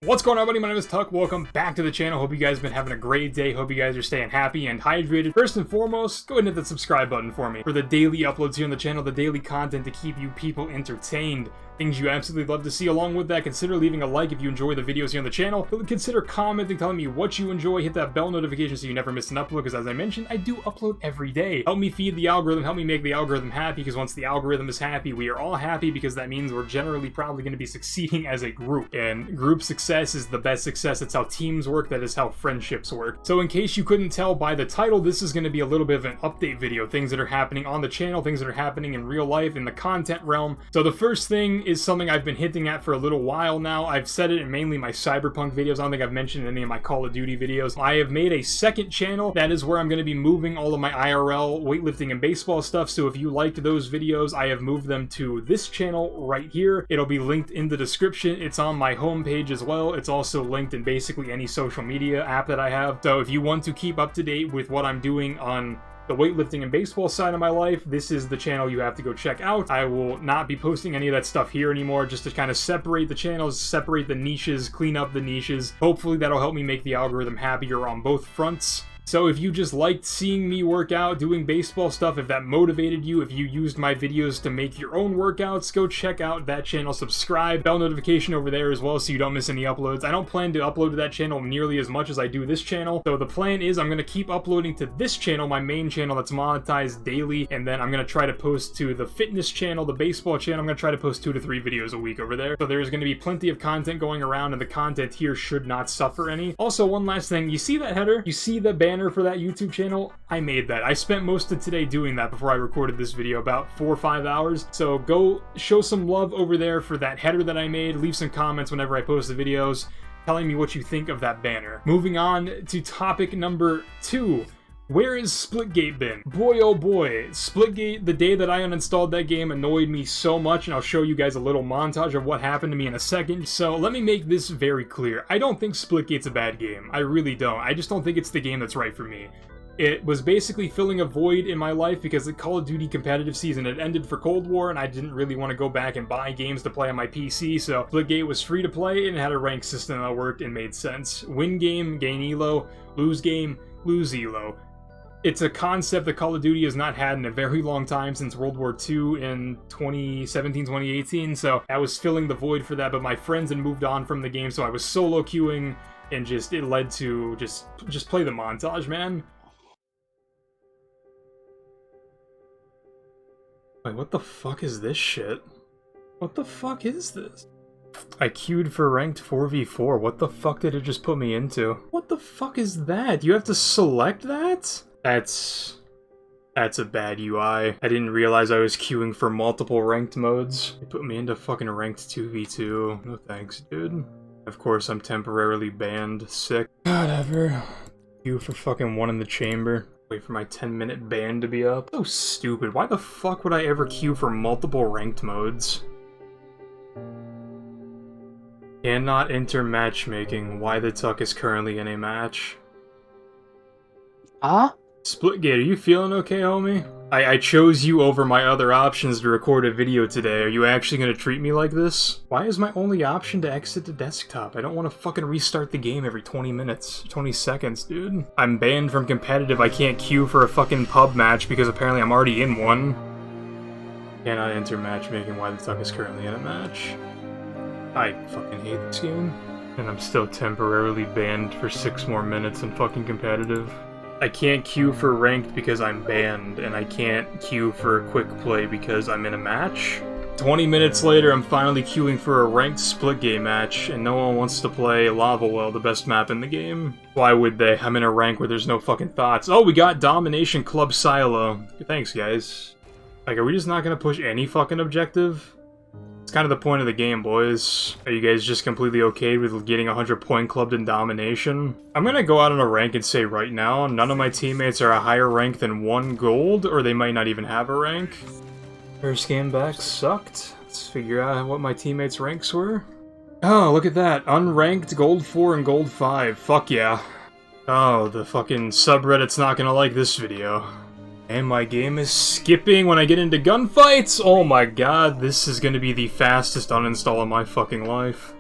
What's going on, everybody? My name is Tuck. Welcome back to the channel. Hope you guys have been having a great day. Hope you guys are staying happy and hydrated. First and foremost, go ahead and hit the subscribe button for me. For the daily uploads here on the channel, the daily content to keep you people entertained. Things you absolutely love to see. Along with that, consider leaving a like if you enjoy the videos here on the channel. Consider commenting, telling me what you enjoy. Hit that bell notification so you never miss an upload, because as I mentioned, I do upload every day. Help me feed the algorithm. Help me make the algorithm happy, because once the algorithm is happy, we are all happy, because that means we're generally probably going to be succeeding as a group. And group success is the best success. That's how teams work. That is how friendships work. So in case you couldn't tell by the title, this is going to be a little bit of an update video. Things that are happening on the channel, things that are happening in real life, in the content realm. So the first thing is something I've been hinting at for a little while now. I've said it in mainly my Cyberpunk videos. I don't think I've mentioned any of my Call of Duty videos. I have made a second channel. That is where I'm going to be moving all of my IRL weightlifting and baseball stuff. So if you liked those videos, I have moved them to this channel right here. It'll be linked in the description. It's on my homepage as well. It's also linked in basically any social media app that I have. So if you want to keep up to date with what I'm doing on the weightlifting and baseball side of my life, this is the channel you have to go check out. I will not be posting any of that stuff here anymore, just to kind of separate the channels, separate the niches, clean up the niches. Hopefully that'll help me make the algorithm happier on both fronts. So if you just liked seeing me work out, doing baseball stuff, if that motivated you, if you used my videos to make your own workouts, go check out that channel, subscribe, bell notification over there as well so you don't miss any uploads. I don't plan to upload to that channel nearly as much as I do this channel. So the plan is I'm going to keep uploading to this channel, my main channel that's monetized daily, and then I'm going to try to post to the fitness channel, the baseball channel. I'm going to try to post 2 to 3 videos a week over there. So there's going to be plenty of content going around, and the content here should not suffer any. Also, one last thing, you see that header? You see the banner for that YouTube channel? I made that. I spent most of today doing that before I recorded this video, about 4 or 5 hours. So go show some love over there for that header that I made. Leave some comments whenever I post the videos telling me what you think of that banner. Moving on to topic number 2. Where has Splitgate been? Boy, oh boy. Splitgate, the day that I uninstalled that game, annoyed me so much, and I'll show you guys a little montage of what happened to me in a second. So let me make this very clear. I don't think Splitgate's a bad game. I really don't. I just don't think it's the game that's right for me. It was basically filling a void in my life because the Call of Duty competitive season had ended for Cold War, and I didn't really want to go back and buy games to play on my PC, so Splitgate was free to play and had a rank system that worked and made sense. Win game, gain elo, lose game, lose elo. It's a concept that Call of Duty has not had in a very long time, since World War II in 2017, 2018, so I was filling the void for that, but my friends had moved on from the game, so I was solo queuing, and it led to just play the montage, man. Wait, what the fuck is this shit? What the fuck is this? I queued for ranked 4v4. What the fuck did it just put me into? What the fuck is that? You have to select that? That's a bad UI. I didn't realize I was queuing for multiple ranked modes. It put me into fucking ranked 2v2. No thanks, dude. Of course, I'm temporarily banned. Sick. Whatever. Queue for fucking one in the chamber. Wait for my 10-minute ban to be up. So stupid. Why the fuck would I ever queue for multiple ranked modes? Cannot enter matchmaking. Why the Tuck is currently in a match. Huh? Splitgate, are you feeling okay, homie? I chose you over my other options to record a video today. Are you actually gonna treat me like this? Why is my only option to exit the desktop? I don't want to fucking restart the game every 20 minutes. 20 seconds, dude. I'm banned from competitive. I can't queue for a fucking pub match because apparently I'm already in one. Cannot enter matchmaking. Why the Tuck is currently in a match. I fucking hate this game. And I'm still temporarily banned for 6 more minutes in fucking competitive. I can't queue for ranked because I'm banned, and I can't queue for quick play because I'm in a match. 20 minutes later, I'm finally queuing for a ranked Splitgate match, and no one wants to play Lava Well, the best map in the game. Why would they? I'm in a rank where there's no fucking thoughts. Oh, we got Domination Club Silo. Thanks, guys. Like, are we just not gonna push any fucking objective? It's kind of the point of the game, boys. Are you guys just completely okay with getting 100 point clubbed in domination? I'm gonna go out on a rank and say right now, none of my teammates are a higher rank than 1 gold, or they might not even have a rank. First game back sucked. Let's figure out what my teammates' ranks were. Oh, look at that. Unranked, gold 4 and gold 5. Fuck yeah. Oh, the fucking subreddit's not gonna like this video. And my game is skipping when I get into gunfights! Oh my god, this is gonna be the fastest uninstall of my fucking life.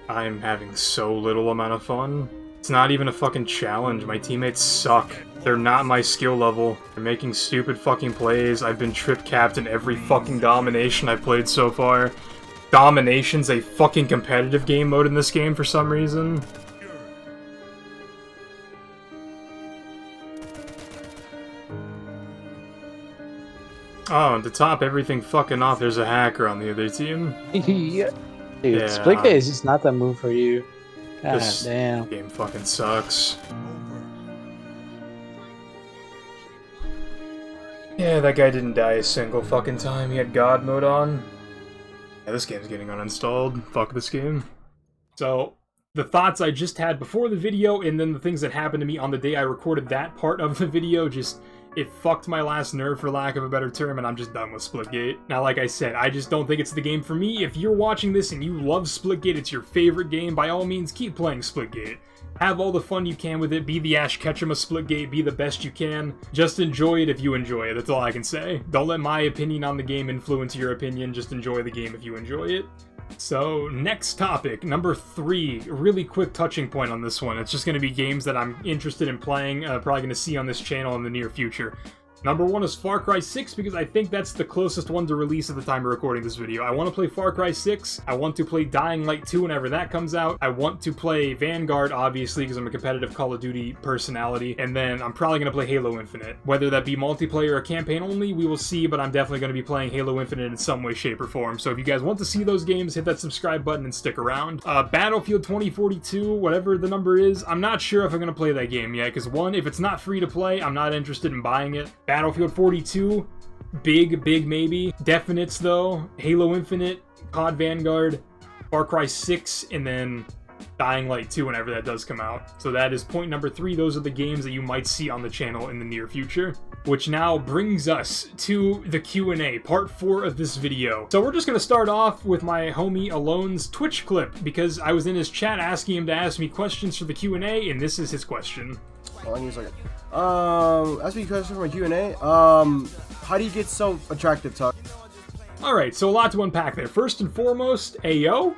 I'm having so little amount of fun. It's not even a fucking challenge. My teammates suck. They're not my skill level. They're making stupid fucking plays. I've been trip capped in every fucking domination I've played so far. Domination's a fucking competitive game mode in this game for some reason. Oh, and to top everything fucking off, there's a hacker on the other team. Yeah. Dude, Yeah. Splitgate is just not the move for you. God This damn. game fucking sucks. Yeah, that guy didn't die a single fucking time. He had God mode on. Yeah, this game's getting uninstalled. Fuck this game. So, the thoughts I just had before the video, and then the things that happened to me on the day I recorded that part of the video, just... it fucked my last nerve, for lack of a better term, and I'm just done with Splitgate. Now, like I said, I just don't think it's the game for me. If you're watching this and you love Splitgate, it's your favorite game, by all means, keep playing Splitgate. Have all the fun you can with it, be the Ash Ketchum of Splitgate, be the best you can. Just enjoy it if you enjoy it, that's all I can say. Don't let my opinion on the game influence your opinion, just enjoy the game if you enjoy it. So, next topic, number 3, really quick touching point on this one. It's just going to be games that I'm interested in playing, probably going to see on this channel in the near future. Number 1 is Far Cry 6, because I think that's the closest one to release at the time of recording this video. I want to play Far Cry 6, I want to play Dying Light 2 whenever that comes out, I want to play Vanguard, obviously, because I'm a competitive Call of Duty personality, and then I'm probably going to play Halo Infinite. Whether that be multiplayer or campaign only, we will see, but I'm definitely going to be playing Halo Infinite in some way, shape, or form. So if you guys want to see those games, hit that subscribe button and stick around. Battlefield 2042, whatever the number is, I'm not sure if I'm going to play that game yet, because one, if it's not free to play, I'm not interested in buying it. Battlefield 42, big maybe. Definites though, Halo Infinite, COD Vanguard, Far Cry 6, and then Dying Light 2 whenever that does come out. So that is point number 3. Those are the games that you might see on the channel in the near future. Which now brings us to the Q&A, part 4 of this video. So we're just going to start off with my homie Alone's Twitch clip, because I was in his chat asking him to ask me questions for the Q&A, and this is his question. Oh, I need a second. Ask me a question for my Q&A. How do you get so attractive, Tuck? Alright, so a lot to unpack there. First and foremost, Ayo,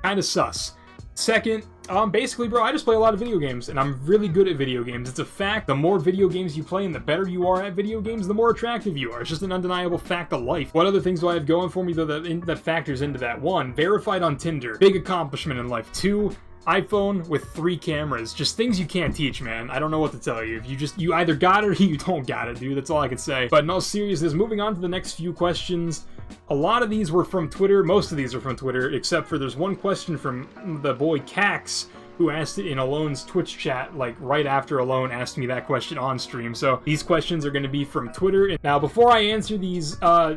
kinda sus. Second, basically, bro, I just play a lot of video games, and I'm really good at video games. It's a fact. The more video games you play and the better you are at video games, the more attractive you are. It's just an undeniable fact of life. What other things do I have going for me, though, that factors into that? 1, verified on Tinder. Big accomplishment in life. 2, iPhone with 3 cameras. Just things you can't teach, man. I don't know what to tell you. You either got it or you don't got it, dude. That's all I can say. But in all seriousness, moving on to the next few questions. A lot of these were from Twitter. Most of these are from Twitter, except for there's one question from the boy Cax, who asked it in Alone's Twitch chat, like right after Alone asked me that question on stream. So these questions are going to be from Twitter. Now, before I answer these,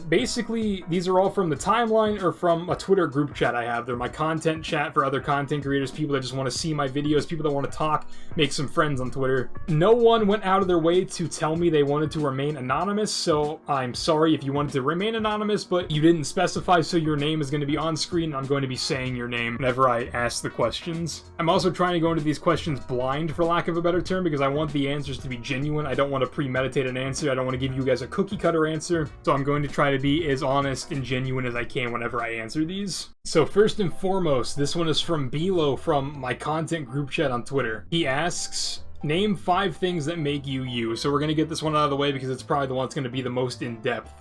basically, these are all from the timeline or from a Twitter group chat I have. They're my content chat for other content creators, people that just want to see my videos, people that want to talk, make some friends on Twitter. No one went out of their way to tell me they wanted to remain anonymous, so I'm sorry if you wanted to remain anonymous, but you didn't specify, so your name is going to be on screen, and I'm going to be saying your name whenever I ask the questions. I'm also trying to go into these questions blind, for lack of a better term, because I want the answers to be genuine. I don't want to premeditate an answer. I don't want to give you guys a cookie cutter answer. So I'm going to try to be as honest and genuine as I can whenever I answer these. So first and foremost, this one is from Bilo from my content group chat on Twitter. He asks, name 5 things that make you you. So we're going to get this one out of the way because it's probably the one that's going to be the most in-depth.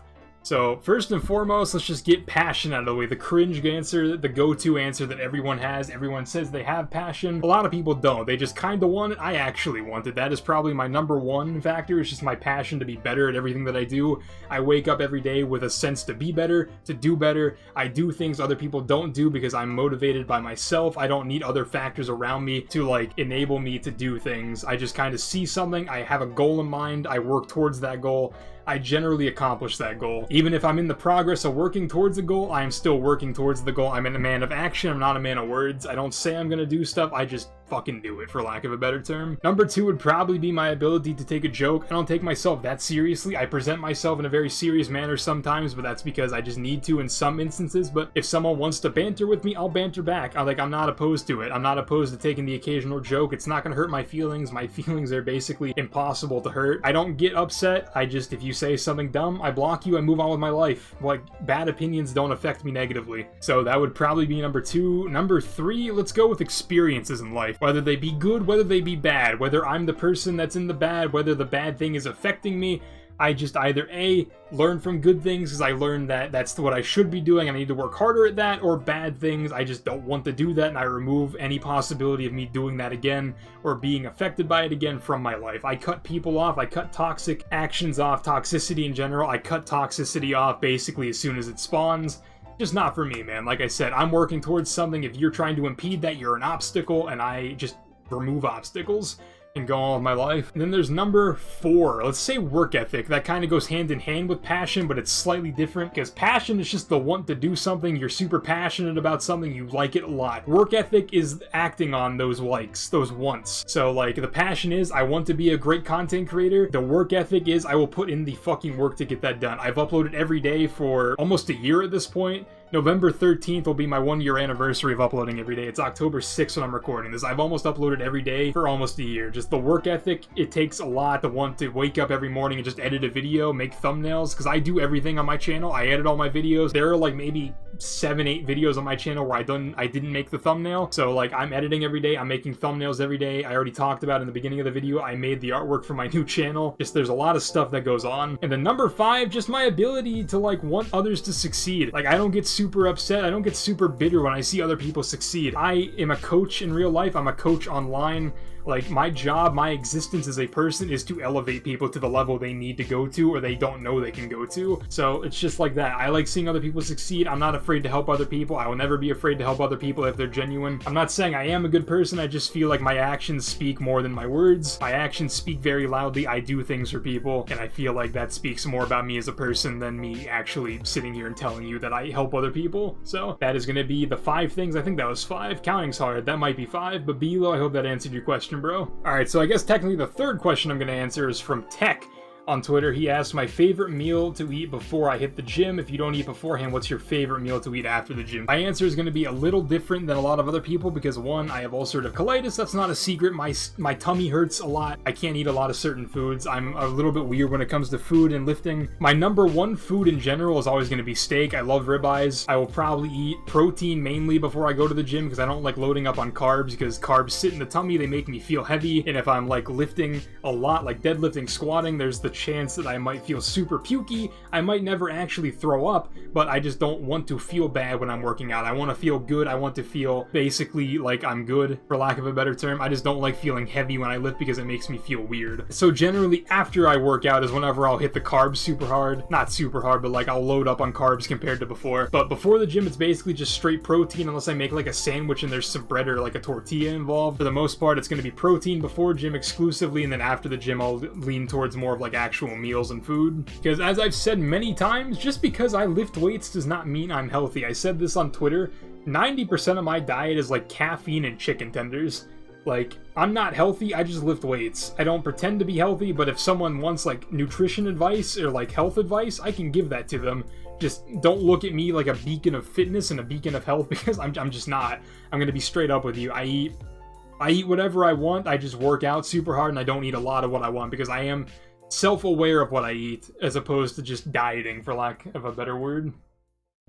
So, first and foremost, let's just get passion out of the way. The cringe answer, the go-to answer that everyone has. Everyone says they have passion. A lot of people don't. They just kind of want it. I actually want it. That is probably my number 1 factor. It's just my passion to be better at everything that I do. I wake up every day with a sense to be better, to do better. I do things other people don't do because I'm motivated by myself. I don't need other factors around me to, like, enable me to do things. I just kind of see something. I have a goal in mind. I work towards that goal. I generally accomplish that goal. Even if I'm in the progress of working towards the goal, I am still working towards the goal. I'm a man of action. I'm not a man of words. I don't say I'm going to do stuff. I just fucking do it, for lack of a better term. Number 2 would probably be my ability to take a joke. I don't take myself that seriously. I present myself in a very serious manner sometimes, but that's because I just need to in some instances. But if someone wants to banter with me, I'll banter back. I'm not opposed to it. I'm not opposed to taking the occasional joke. It's not gonna hurt my feelings. My feelings are basically impossible to hurt. I don't get upset. If you say something dumb, I block you, I move on with my life. Like, bad opinions don't affect me negatively. So that would probably be number 2. Number 3, let's go with experiences in life. Whether they be good, whether they be bad, whether I'm the person that's in the bad, whether the bad thing is affecting me, I just either A, learn from good things because I learned that that's what I should be doing and I need to work harder at that, or bad things, I just don't want to do that and I remove any possibility of me doing that again or being affected by it again from my life. I cut people off, I cut toxic actions off, toxicity in general, I cut toxicity off basically as soon as it spawns. Just not for me, man. Like I said, I'm working towards something. If you're trying to impede that, you're an obstacle, and I just remove obstacles and go on with my life. And then there's number 4. Let's say work ethic. That kind of goes hand in hand with passion, but it's slightly different because passion is just the want to do something. You're super passionate about something. You like it a lot. Work ethic is acting on those likes, those wants. So like the passion is I want to be a great content creator. The work ethic is I will put in the fucking work to get that done. I've uploaded every day for almost a year at this point. November 13th will be my 1-year anniversary of uploading every day. It's October 6th when I'm recording this. I've almost uploaded every day for almost a year. Just the work ethic, it takes a lot to want to wake up every morning and just edit a video, make thumbnails, because I do everything on my channel. I edit all my videos. There are like maybe 7-8 videos on my channel where I didn't make the thumbnail. So like I'm editing every day, I'm making thumbnails every day. I already talked about in the beginning of the video, I made the artwork for my new channel. Just there's a lot of stuff that goes on. And then number 5, just my ability to like want others to succeed. Like I don't get super upset, I don't get super bitter when I see other people succeed. I am a coach in real life, I'm a coach online. Like, my job, my existence as a person is to elevate people to the level they need to go to or they don't know they can go to. So it's just like that. I like seeing other people succeed. I'm not afraid to help other people. I will never be afraid to help other people if they're genuine. I'm not saying I am a good person. I just feel like my actions speak more than my words. My actions speak very loudly. I do things for people, and I feel like that speaks more about me as a person than me actually sitting here and telling you that I help other people. So that is going to be the 5 things. I think that was 5. Counting's hard. That might be 5, but Bilo, I hope that answered your question, bro. Alright, so I guess technically the 3rd question I'm going to answer is from Tech on Twitter. He asked my favorite meal to eat before I hit the gym. If you don't eat beforehand, what's your favorite meal to eat after the gym? My answer is going to be a little different than a lot of other people because 1, I have ulcerative colitis. That's not a secret. My tummy hurts a lot. I can't eat a lot of certain foods. I'm a little bit weird when it comes to food and lifting. My number 1 food in general is always going to be steak. I love ribeyes. I will probably eat protein mainly before I go to the gym because I don't like loading up on carbs because carbs sit in the tummy. They make me feel heavy. And if I'm like lifting a lot, like deadlifting, squatting, there's the chance that I might feel super pukey. I might never actually throw up, but I just don't want to feel bad when I'm working out. I want to feel good. I want to feel basically like I'm good, for lack of a better term. I just don't like feeling heavy when I lift because it makes me feel weird. So generally after I work out is whenever I'll hit the carbs super hard. Not super hard, but like I'll load up on carbs compared to before. But before the gym, it's basically just straight protein unless I make like a sandwich and there's some bread or like a tortilla involved. For the most part, it's going to be protein before gym exclusively, and then after the gym, I'll lean towards more of like actual meals and food. Because as I've said many times, just because I lift weights does not mean I'm healthy. I said this on Twitter, 90% of my diet is like caffeine and chicken tenders. Like, I'm not healthy, I just lift weights. I don't pretend to be healthy, but if someone wants like nutrition advice or like health advice, I can give that to them. Just don't look at me like a beacon of fitness and a beacon of health because I'm just not. I'm gonna be straight up with you. I eat whatever I want, I just work out super hard and I don't eat a lot of what I want because I am self-aware of what I eat as opposed to just dieting, for lack of a better word.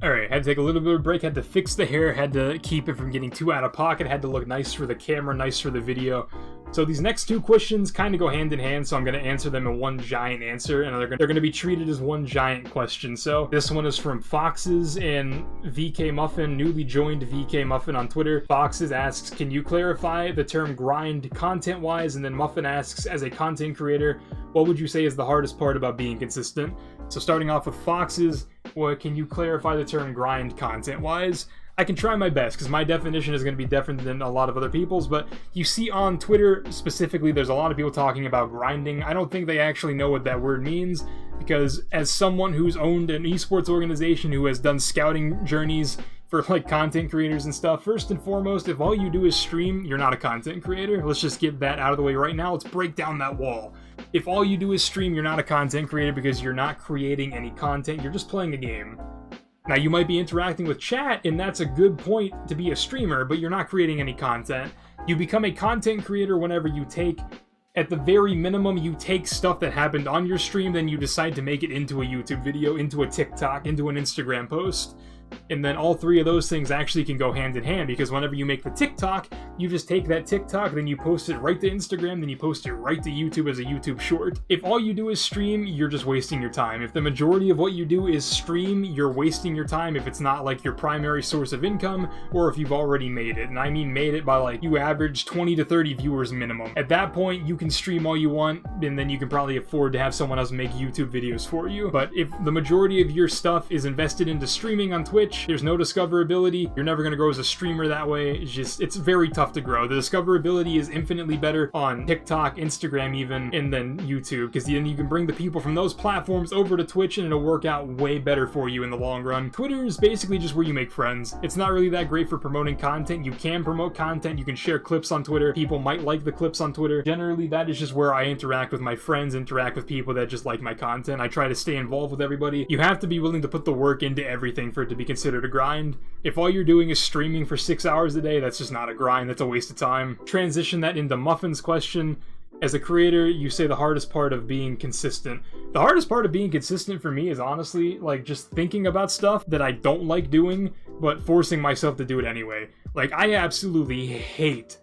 Alright, had to take a little bit of a break, had to fix the hair, had to keep it from getting too out of pocket, had to look nice for the camera, nice for the video. So these next 2 questions kind of go hand in hand, so I'm going to answer them in one giant answer, and they're going to be treated as one giant question. So this one is from Foxes and VK Muffin, newly joined VK Muffin on Twitter. Foxes asks, can you clarify the term grind content-wise? And then Muffin asks, as a content creator, what would you say is the hardest part about being consistent? So starting off with Foxes, well, can you clarify the term grind content-wise? I can try my best, because my definition is going to be different than a lot of other people's, but you see on Twitter specifically, there's a lot of people talking about grinding. I don't think they actually know what that word means, because as someone who's owned an esports organization who has done scouting journeys for like content creators and stuff. First and foremost, if all you do is stream, you're not a content creator. Let's just get that out of the way right now. Let's break down that wall. If all you do is stream, you're not a content creator because you're not creating any content. You're just playing a game. Now, you might be interacting with chat, and that's a good point to be a streamer, but you're not creating any content. You become a content creator whenever you take, at the very minimum, you take stuff that happened on your stream, then you decide to make it into a YouTube video, into a TikTok, into an Instagram post. And then all three of those things actually can go hand in hand, because whenever you make the TikTok, you just take that TikTok, then you post it right to Instagram, then you post it right to YouTube as a YouTube short. If all you do is stream, you're just wasting your time. If the majority of what you do is stream, you're wasting your time if it's not like your primary source of income, or if you've already made it. And I mean made it by like you average 20 to 30 viewers minimum. At that point, you can stream all you want, and then you can probably afford to have someone else make YouTube videos for you. But if the majority of your stuff is invested into streaming on Twitch, there's no discoverability. You're never going to grow as a streamer that way. It's very tough to grow. The discoverability is infinitely better on TikTok, Instagram even, and then YouTube, because then you can bring the people from those platforms over to Twitch and it'll work out way better for you in the long run. Twitter is basically just where you make friends. It's not really that great for promoting content. You can promote content. You can share clips on Twitter. People might like the clips on Twitter. Generally, that is just where I interact with my friends, interact with people that just like my content. I try to stay involved with everybody. You have to be willing to put the work into everything for it to be considered a grind. If all you're doing is streaming for 6 hours a day, that's just not a grind. That's a waste of time. Transition that into Muffin's question. As a creator, you say the hardest part of being consistent. The hardest part of being consistent for me is honestly like just thinking about stuff that I don't like doing, but forcing myself to do it anyway. Like, I absolutely hate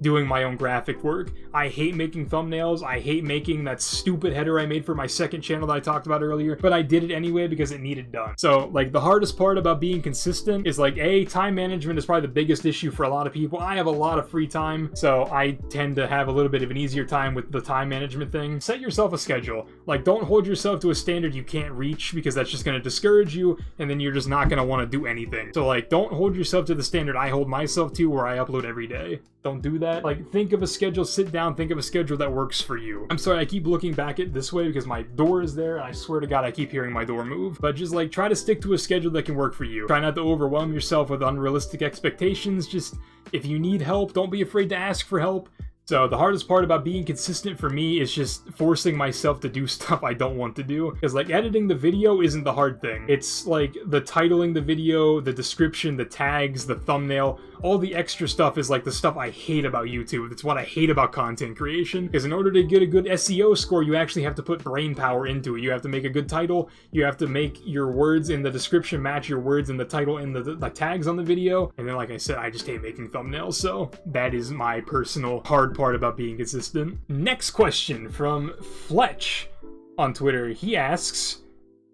doing my own graphic work. I hate making thumbnails. I hate making that stupid header I made for my second channel that I talked about earlier, but I did it anyway because it needed done. So, like, the hardest part about being consistent is, like, time management is probably the biggest issue for a lot of people. I have a lot of free time, so I tend to have a little bit of an easier time with the time management thing. Set yourself a schedule. Like, don't hold yourself to a standard you can't reach, because that's just going to discourage you, and then you're just not going to want to do anything. So, like, don't hold yourself to the standard I hold myself to, where I upload every day. Don't do that. Like, think of a schedule, sit down, think of a schedule that works for you. I'm sorry, I keep looking back at this way because my door is there, and I swear to God, I keep hearing my door move. But just, like, try to stick to a schedule that can work for you. Try not to overwhelm yourself with unrealistic expectations. Just, if you need help, don't be afraid to ask for help. So the hardest part about being consistent for me is just forcing myself to do stuff I don't want to do. Because, like, editing the video isn't the hard thing. It's like the titling the video, the description, the tags, the thumbnail, all the extra stuff is like the stuff I hate about YouTube. It's what I hate about content creation. Because in order to get a good SEO score, you actually have to put brain power into it. You have to make a good title. You have to make your words in the description match your words in the title and the tags on the video. And then, like I said, I just hate making thumbnails. So that is my personal hard part about being consistent. Next question from Fletch on Twitter. He asks,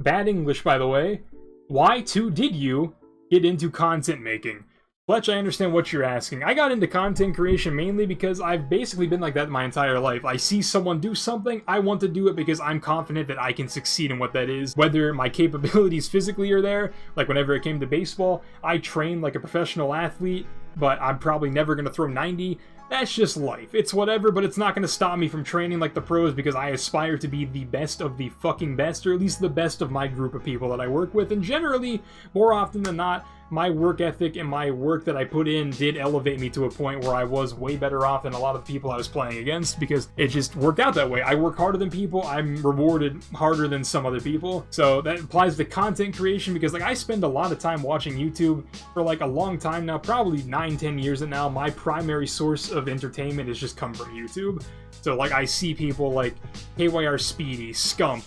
bad English by the way, why did you get into content making? Fletch, I understand what you're asking. I got into content creation mainly because I've basically been like that my entire life. I see someone do something, I want to do it because I'm confident that I can succeed in what that is. Whether my capabilities physically are there, like whenever it came to baseball, I trained like a professional athlete, but I'm probably never going to throw 90. That's just life. It's whatever, but it's not going to stop me from training like the pros because I aspire to be the best of the fucking best, or at least the best of my group of people that I work with. And generally, more often than not, my work ethic and my work that I put in did elevate me to a point where I was way better off than a lot of the people I was playing against, because it just worked out that way. I work harder than people, I'm rewarded harder than some other people. So that applies to content creation, because like I spend a lot of time watching YouTube for like a long time now, probably 9-10 years now. My primary source of entertainment has just come from YouTube. So like I see people like KYR Speedy, Scump,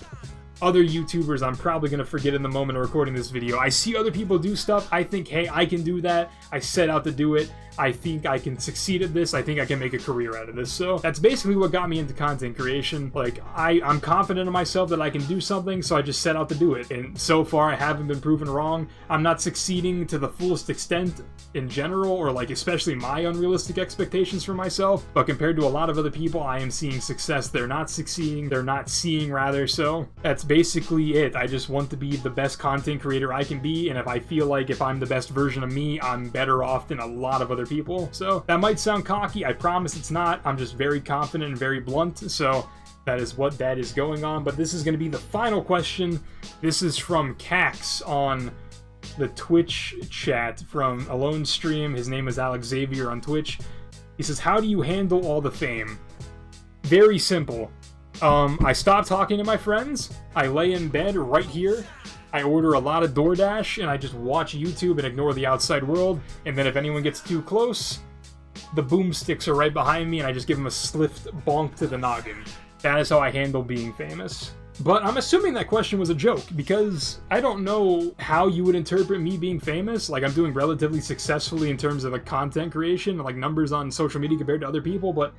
other YouTubers I'm probably going to forget in the moment of recording this video. I see other people do stuff, I think, hey, I can do that. I set out to do it. I think I can succeed at this. I think I can make a career out of this. So that's basically what got me into content creation. Like, I'm confident in myself that I can do something, so I just set out to do it. And so far, I haven't been proven wrong. I'm not succeeding to the fullest extent in general, or like especially my unrealistic expectations for myself. But compared to a lot of other people, I am seeing success they're not succeeding. They're not seeing, rather. So that's basically it. I just want to be the best content creator I can be. And if I feel like if I'm the best version of me, I'm better off than a lot of other people. So that might sound cocky, I promise it's not. I'm just very confident and very blunt, so that is what that is going on. But this is going to be the final question. This is from Cax on the Twitch chat from Alone Stream. His name is Alex Xavier on Twitch. He says, how do you handle all the fame? Very simple. I stop talking to my friends. I lay in bed right here. I order a lot of DoorDash, and I just watch YouTube and ignore the outside world. And then if anyone gets too close, the boomsticks are right behind me, and I just give them a swift bonk to the noggin. That is how I handle being famous. But I'm assuming that question was a joke, because I don't know how you would interpret me being famous. Like, I'm doing relatively successfully in terms of a content creation, like numbers on social media compared to other people, but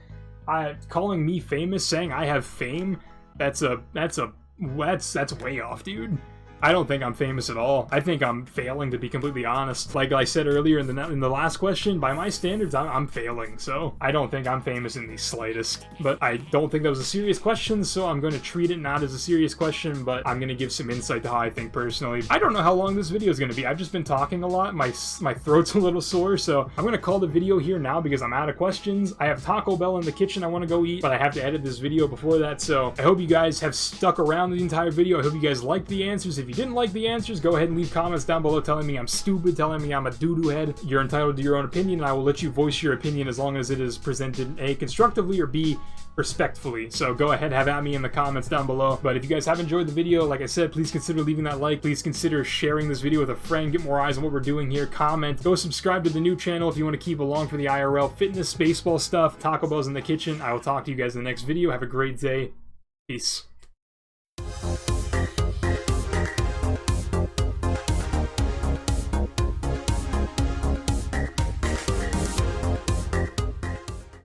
calling me famous, saying I have fame, that's way off, dude. I don't think I'm famous at all. I think I'm failing, to be completely honest. Like I said earlier in the last question, by my standards, I'm failing, so I don't think I'm famous in the slightest. But I don't think that was a serious question, so I'm going to treat it not as a serious question, but I'm going to give some insight to how I think personally. I don't know how long this video is going to be. I've just been talking a lot. My throat's a little sore, so I'm going to call the video here now because I'm out of questions. I have Taco Bell in the kitchen I want to go eat, but I have to edit this video before that, so I hope you guys have stuck around the entire video. I hope you guys liked the answers. If you didn't like the answers, go ahead and leave comments down below telling me I'm stupid, telling me I'm a doo-doo head. You're entitled to your own opinion, and I will let you voice your opinion as long as it is presented A, constructively, or B, respectfully. So go ahead, have at me in the comments down below. But if you guys have enjoyed the video, like I said, please consider leaving that like. Please consider sharing this video with a friend. Get more eyes on what we're doing here. Comment. Go subscribe to the new channel if you want to keep along for the IRL fitness, baseball stuff. Taco Bell's in the kitchen. I will talk to you guys in the next video. Have a great day. Peace.